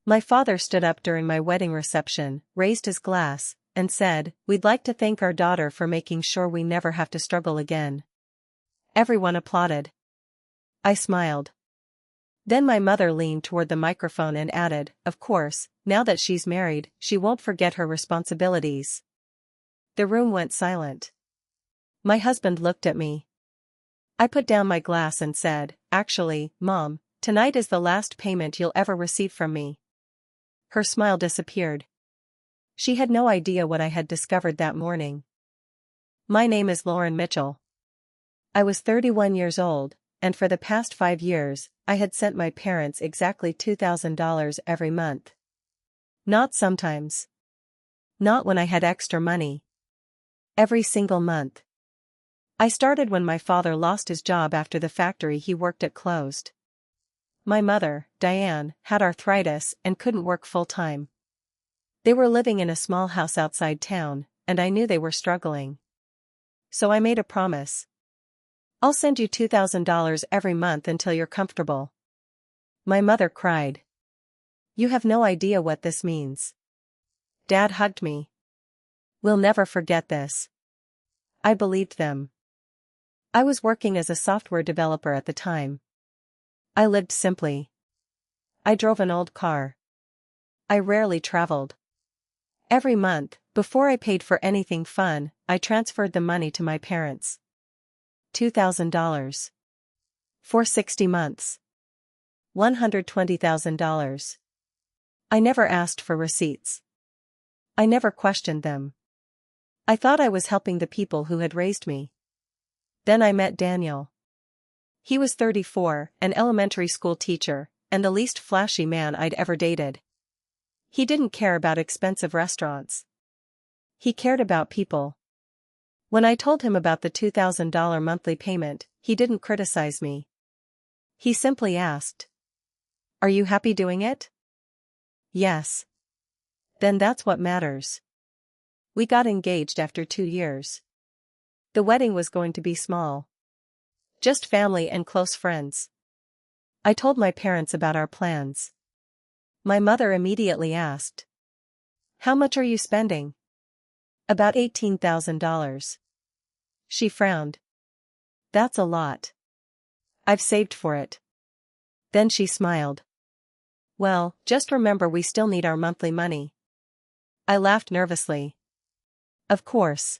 My father stood up during my wedding reception, raised his glass, and said, "We'd like to thank our daughter for making sure we never have to struggle again." Everyone applauded. I smiled. Then my mother leaned toward the microphone and added, "Of course, now that she's married, she won't forget her responsibilities." The room went silent. My husband looked at me. I put down my glass and said, "Actually, Mom, tonight is the last payment you'll ever receive from me." Her smile disappeared. She had no idea what I had discovered that morning. My name is Lauren Mitchell. I was 31 years old, and for the past 5 years, I had sent my parents exactly $2,000 every month. Not sometimes. Not when I had extra money. Every single month. I started when my father lost his job after the factory he worked at closed. My mother, Diane, had arthritis and couldn't work full-time. They were living in a small house outside town, and I knew they were struggling. So I made a promise. "I'll send you $2,000 every month until you're comfortable." My mother cried. "You have no idea what this means." Dad hugged me. "We'll never forget this." I believed them. I was working as a software developer at the time. I lived simply. I drove an old car. I rarely traveled. Every month, before I paid for anything fun, I transferred the money to my parents. $2,000. For 60 months. $120,000. I never asked for receipts. I never questioned them. I thought I was helping the people who had raised me. Then I met Daniel. He was 34, an elementary school teacher, and the least flashy man I'd ever dated. He didn't care about expensive restaurants. He cared about people. When I told him about the $2,000 monthly payment, he didn't criticize me. He simply asked, "Are you happy doing it?" "Yes." "Then that's what matters." We got engaged after 2 years. The wedding was going to be small. Just family and close friends. I told my parents about our plans. My mother immediately asked, "How much are you spending?" "About $18,000. She frowned. "That's a lot. I've saved for it." Then she smiled. "Well, just remember we still need our monthly money." I laughed nervously. Of course.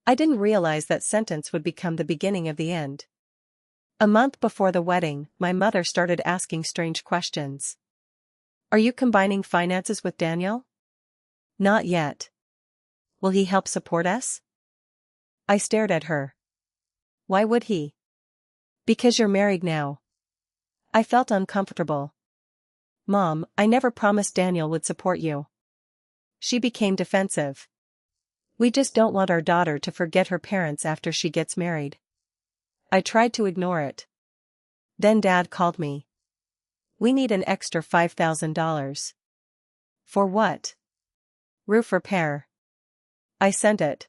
I didn't realize that sentence would become the beginning of the end. A month before the wedding, my mother started asking strange questions. "Are you combining finances with Daniel?" "Not yet." "Will he help support us?" I stared at her. "Why would he?" "Because you're married now." I felt uncomfortable. "Mom, I never promised Daniel would support you." She became defensive. "We just don't want our daughter to forget her parents after she gets married." I tried to ignore it. Then Dad called me. "We need an extra $5,000. "For what?" "Roof repair." I sent it.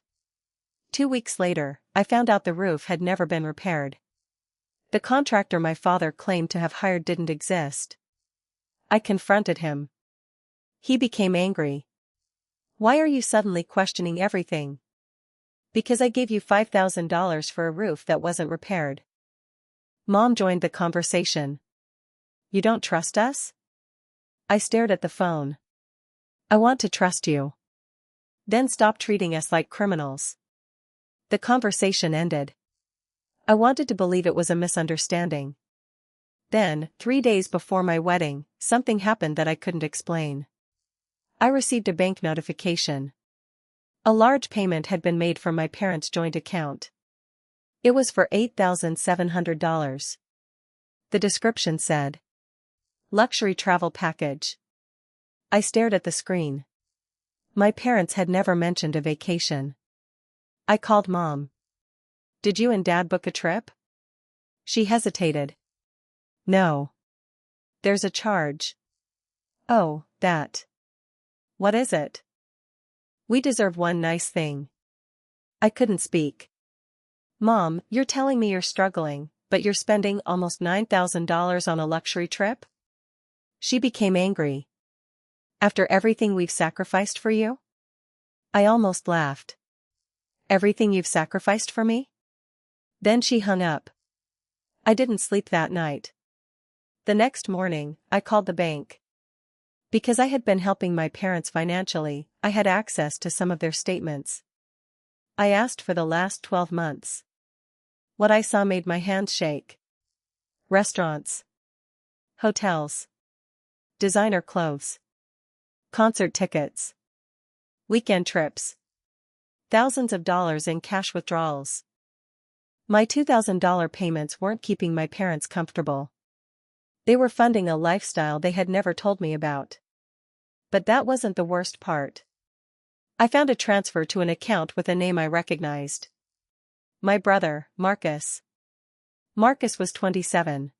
2 weeks later, I found out the roof had never been repaired. The contractor my father claimed to have hired didn't exist. I confronted him. He became angry. "Why are you suddenly questioning everything?" "Because I gave you $5,000 for a roof that wasn't repaired." Mom joined the conversation. "You don't trust us?" I stared at the phone. "I want to trust you. Then stop treating us like criminals." The conversation ended. I wanted to believe it was a misunderstanding. Then, 3 days before my wedding, something happened that I couldn't explain. I received a bank notification. A large payment had been made from my parents' joint account. It was for $8,700. The description said, "Luxury travel package." I stared at the screen. My parents had never mentioned a vacation. I called Mom. "Did you and Dad book a trip?" She hesitated. "No. There's a charge." "Oh, that. What is it?" "We deserve one nice thing." I couldn't speak. "Mom, you're telling me you're struggling, but you're spending almost $9,000 on a luxury trip?" She became angry. After everything we've sacrificed for you? I almost laughed. Everything you've sacrificed for me? Then she hung up. I didn't sleep that night. The next morning, I called the bank. Because I had been helping my parents financially, I had access to some of their statements. I asked for the last 12 months. What I saw made my hands shake. Restaurants. Hotels. Designer clothes. Concert tickets. Weekend trips. Thousands of dollars in cash withdrawals. My $2,000 payments weren't keeping my parents comfortable. They were funding a lifestyle they had never told me about. But that wasn't the worst part. I found a transfer to an account with a name I recognized. My brother, Marcus. Marcus was 27.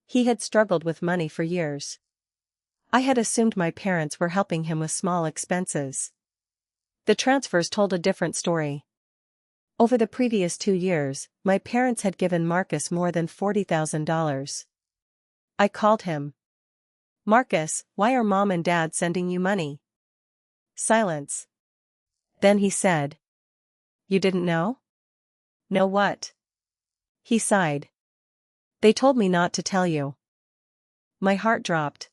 He had struggled with money for years. I had assumed my parents were helping him with small expenses. The transfers told a different story. Over the previous 2 years, my parents had given Marcus more than $40,000. I called him. Marcus, why are Mom and Dad sending you money? Silence. Then he said. You didn't know? Know what? He sighed. They told me not to tell you. My heart dropped.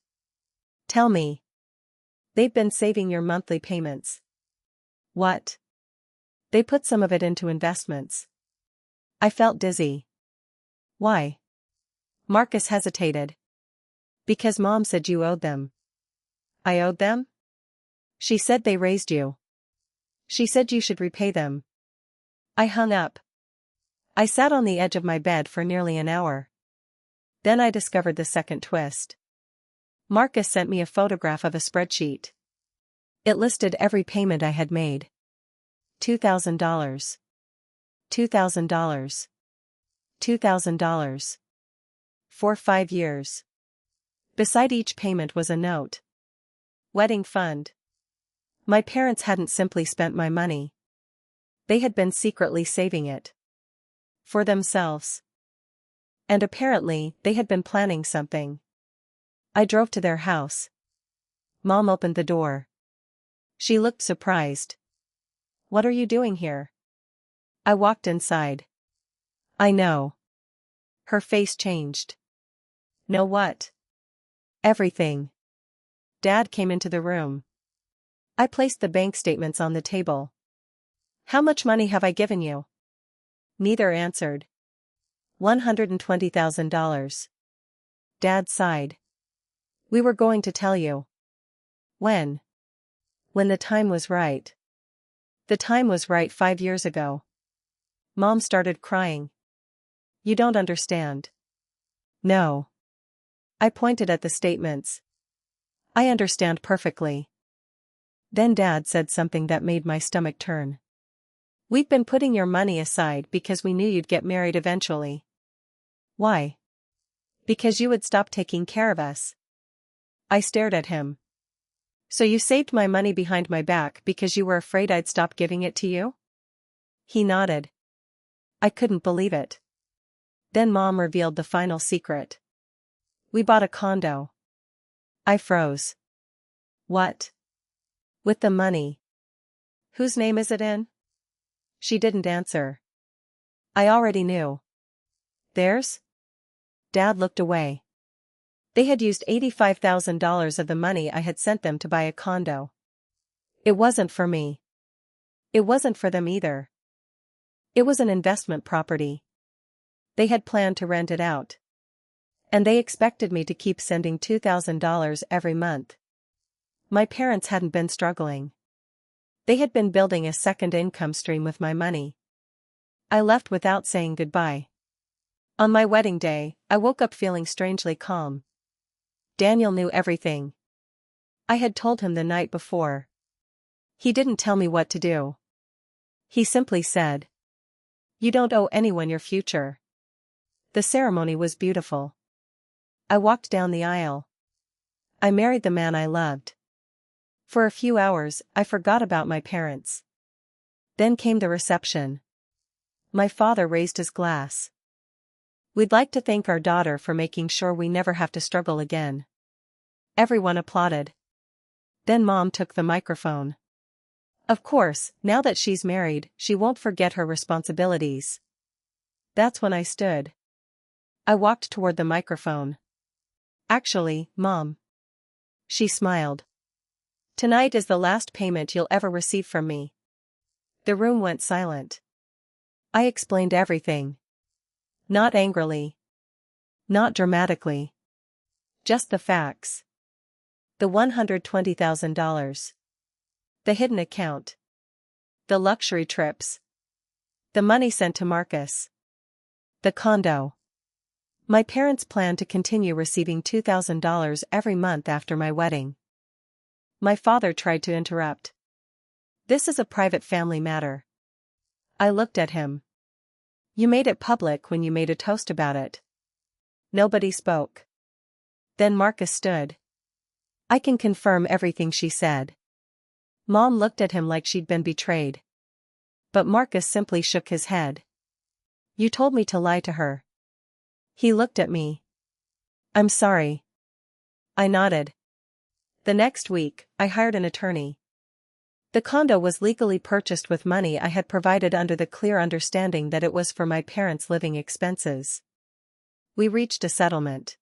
Tell me. They've been saving your monthly payments. What? They put some of it into investments. I felt dizzy. Why? Marcus hesitated. Because Mom said you owed them. I owed them? She said they raised you. She said you should repay them. I hung up. I sat on the edge of my bed for nearly an hour. Then I discovered the second twist. Marcus sent me a photograph of a spreadsheet. It listed every payment I had made. $2,000. $2,000. $2,000. For 5 years. Beside each payment was a note. Wedding fund. My parents hadn't simply spent my money. They had been secretly saving it. For themselves. And apparently, they had been planning something. I drove to their house. Mom opened the door. She looked surprised. What are you doing here? I walked inside. I know. Her face changed. Know what? Everything. Dad came into the room. I placed the bank statements on the table. How much money have I given you? Neither answered. $120,000. Dad sighed. We were going to tell you. When? When the time was right. The time was right 5 years ago. Mom started crying. You don't understand. No. I pointed at the statements. I understand perfectly. Then Dad said something that made my stomach turn. We've been putting your money aside because we knew you'd get married eventually. Why? Because you would stop taking care of us. I stared at him. So you saved my money behind my back because you were afraid I'd stop giving it to you? He nodded. I couldn't believe it. Then Mom revealed the final secret. We bought a condo. I froze. What? With the money. Whose name is it in? She didn't answer. I already knew. Theirs? Dad looked away. They had used $85,000 of the money I had sent them to buy a condo. It wasn't for me. It wasn't for them either. It was an investment property. They had planned to rent it out. And they expected me to keep sending $2,000 every month. My parents hadn't been struggling. They had been building a second income stream with my money. I left without saying goodbye. On my wedding day, I woke up feeling strangely calm. Daniel knew everything. I had told him the night before. He didn't tell me what to do. He simply said, "You don't owe anyone your future." The ceremony was beautiful. I walked down the aisle. I married the man I loved. For a few hours, I forgot about my parents. Then came the reception. My father raised his glass. We'd like to thank our daughter for making sure we never have to struggle again. Everyone applauded. Then Mom took the microphone. Of course, now that she's married, she won't forget her responsibilities. That's when I stood. I walked toward the microphone. Actually, Mom. She smiled. Tonight is the last payment you'll ever receive from me. The room went silent. I explained everything. Not angrily. Not dramatically. Just the facts. The $120,000. The hidden account. The luxury trips. The money sent to Marcus. The condo. My parents planned to continue receiving $2,000 every month after my wedding. My father tried to interrupt. This is a private family matter. I looked at him. You made it public when you made a toast about it. Nobody spoke. Then Marcus stood. I can confirm everything she said. Mom looked at him like she'd been betrayed. But Marcus simply shook his head. You told me to lie to her. He looked at me. I'm sorry. I nodded. The next week, I hired an attorney. The condo was legally purchased with money I had provided under the clear understanding that it was for my parents' living expenses. We reached a settlement.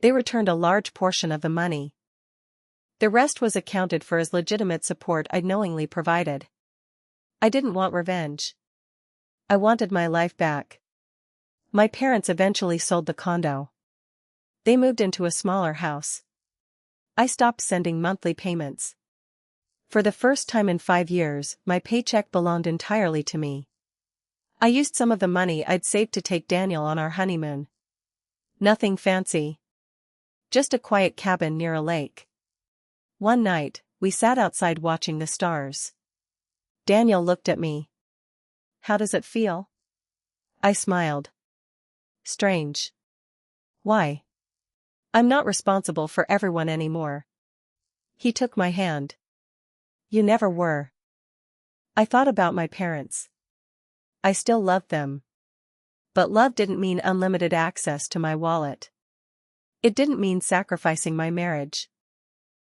They returned a large portion of the money. The rest was accounted for as legitimate support I'd knowingly provided. I didn't want revenge. I wanted my life back. My parents eventually sold the condo. They moved into a smaller house. I stopped sending monthly payments. For the first time in 5 years, my paycheck belonged entirely to me. I used some of the money I'd saved to take Daniel on our honeymoon. Nothing fancy. Just a quiet cabin near a lake. One night, we sat outside watching the stars. Daniel looked at me. How does it feel? I smiled. Strange. Why? I'm not responsible for everyone anymore. He took my hand. You never were. I thought about my parents. I still loved them. But love didn't mean unlimited access to my wallet. It didn't mean sacrificing my marriage.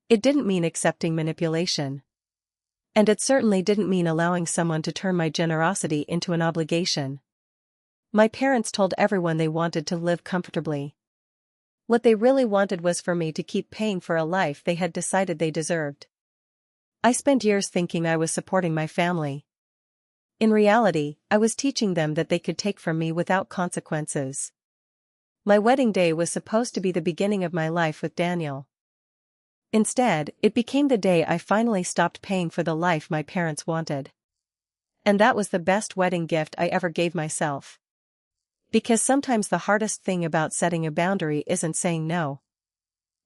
It didn't mean accepting manipulation. And it certainly didn't mean allowing someone to turn my generosity into an obligation. My parents told everyone they wanted to live comfortably. What they really wanted was for me to keep paying for a life they had decided they deserved. I spent years thinking I was supporting my family. In reality, I was teaching them that they could take from me without consequences. My wedding day was supposed to be the beginning of my life with Daniel. Instead, it became the day I finally stopped paying for the life my parents wanted. And that was the best wedding gift I ever gave myself. Because sometimes the hardest thing about setting a boundary isn't saying no.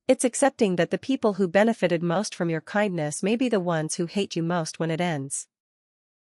It's accepting that the people who benefited most from your kindness may be the ones who hate you most when it ends.